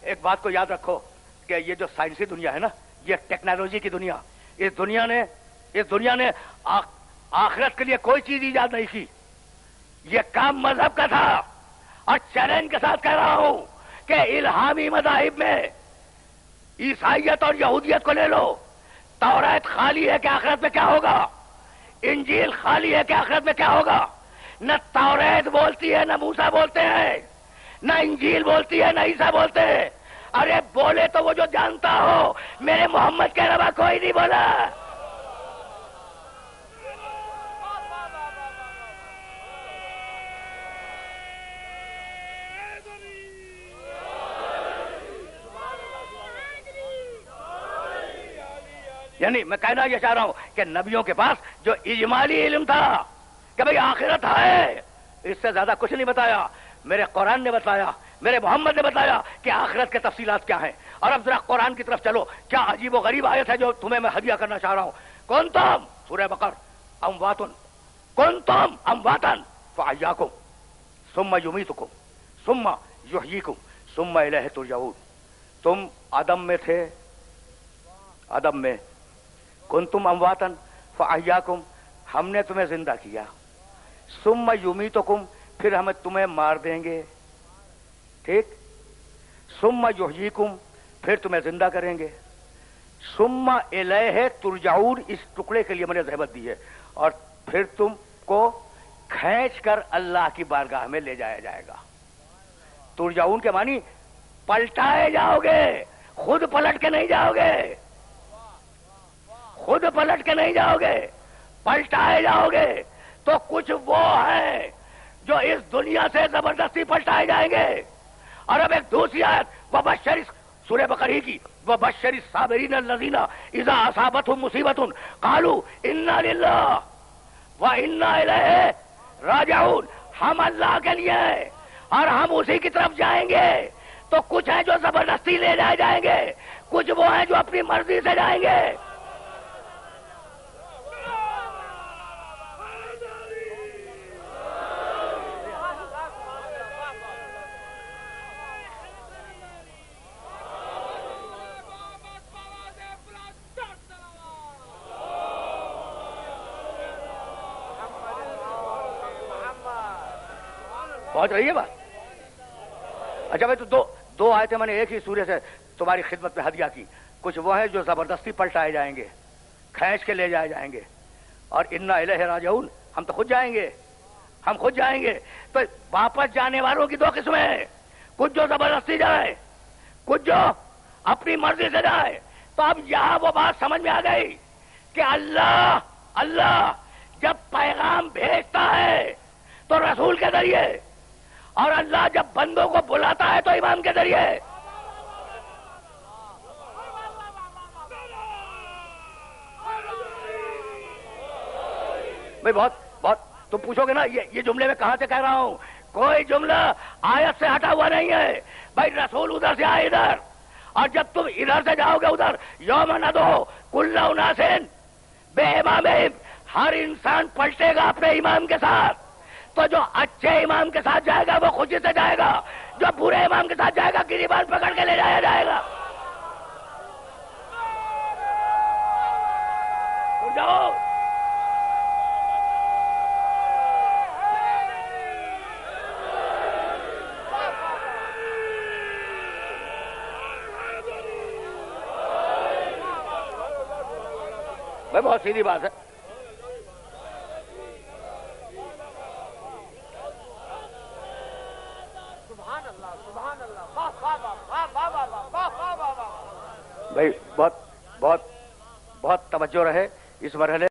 ایک بات کو یاد رکھو کہ یہ جو سائنسی دنیا ہے نا، یہ ٹیکنالوجی کی دنیا، اس دنیا نے آخرت کے لیے کوئی چیز ایجاد نہیں کی. یہ کام مذہب کا تھا. اور چیلنج کے ساتھ کہہ رہا ہوں کہ الہامی مذاہب میں عیسائیت اور یہودیت کو لے لو، توریت خالی ہے کہ آخرت میں کیا ہوگا، انجیل خالی ہے کہ آخرت میں کیا ہوگا. نہ توریت بولتی ہے، نہ موسیٰ بولتے ہیں، نہ انجیل بولتی ہے، نہ عیسیٰ بولتے ہیں. ارے بولے تو وہ جو جانتا ہو، میرے محمد کے علاوہ کوئی نہیں بولا. یعنی میں کہنا یہ چاہ رہا ہوں کہ نبیوں کے پاس جو اجمالی علم تھا کہ بھئی آخرت ہے، اس سے زیادہ کچھ نہیں بتایا. میرے قرآن نے بتایا، میرے محمد نے بتایا کہ آخرت کے تفصیلات کیا ہیں. اور اب ذرا قرآن کی طرف چلو. کیا عجیب و غریب آیت ہے جو تمہیں میں ہدیہ کرنا چاہ رہا ہوں. کنتم، سورہ بقر، امواتن، کنتم امواتن فاحیاکم ثم یمیتکم ثم یحییکم ثم الیہ ترجعون. تم عدم میں تھے، عدم میں، کنتم امواتن فاحیاکم، ہم نے تمہیں زندہ کیا، ثم یمیتکم، پھر ہم تمہیں مار دیں گے، ٹھیک، ثم یحییکم، پھر تمہیں زندہ کریں گے، ثم الیہ ترجعون، اس ٹکڑے کے لیے میں نے زحمت دی ہے، اور پھر تم کو کھینچ کر اللہ کی بارگاہ میں لے جایا جائے گا. ترجعون کے معنی پلٹائے جاؤ گے، خود پلٹ کے نہیں جاؤ گے، خود پلٹ کے نہیں جاؤ گے، پلٹائے جاؤ گے. تو کچھ وہ ہیں جو اس دنیا سے زبردستی پلٹائے جائیں گے. اور اب ایک دوسری آیت وبشر، سورہ بقرہ کی، وبشر الصابرین الذین اذا اصابتهم مصیبۃ قالوا انا للہ وانا الیہ راجعون. ہم اللہ کے لیے ہیں اور ہم اسی کی طرف جائیں گے. تو کچھ ہیں جو زبردستی لے جائے جائیں گے، کچھ وہ ہیں جو اپنی مرضی سے جائیں گے. پہنچ رہی ہے بات؟ اچھا بھائی، تو دو آیتیں میں نے ایک ہی سورے سے تمہاری خدمت میں ہدیہ کی. کچھ وہ ہیں جو زبردستی پلٹائے جائیں گے، کھینچ کے لے جائے جائیں گے، اور انا الیہ راجعون، ہم تو خود جائیں گے، ہم خود جائیں گے. تو واپس جانے والوں کی دو قسمیں ہیں، کچھ جو زبردستی جائے، کچھ جو اپنی مرضی سے جائے. تو اب یہاں وہ بات سمجھ میں آ گئی کہ اللہ جب پیغام بھیجتا ہے تو رسول کے ذریعے، اور اللہ جب بندوں کو بلاتا ہے تو امام کے ذریعے. بھائی بہت تم پوچھو گے نا یہ جملے میں کہاں سے کہہ رہا ہوں. کوئی جملہ آیت سے ہٹا ہوا نہیں ہے. بھائی رسول ادھر سے آئے ادھر، اور جب تم ادھر سے جاؤ گے ادھر، یوم ندعو کل اناس بامامہم، ہر انسان پلٹے گا اپنے امام کے ساتھ. تو جو اچھے امام کے ساتھ جائے گا وہ خوشی سے جائے گا، جو برے امام کے ساتھ جائے گا گریبان پکڑ کے لے جایا جائے گا. جاؤ بھائی، بہت سیدھی بات ہے. بھائی بہت توجہ رہے اس مرحلے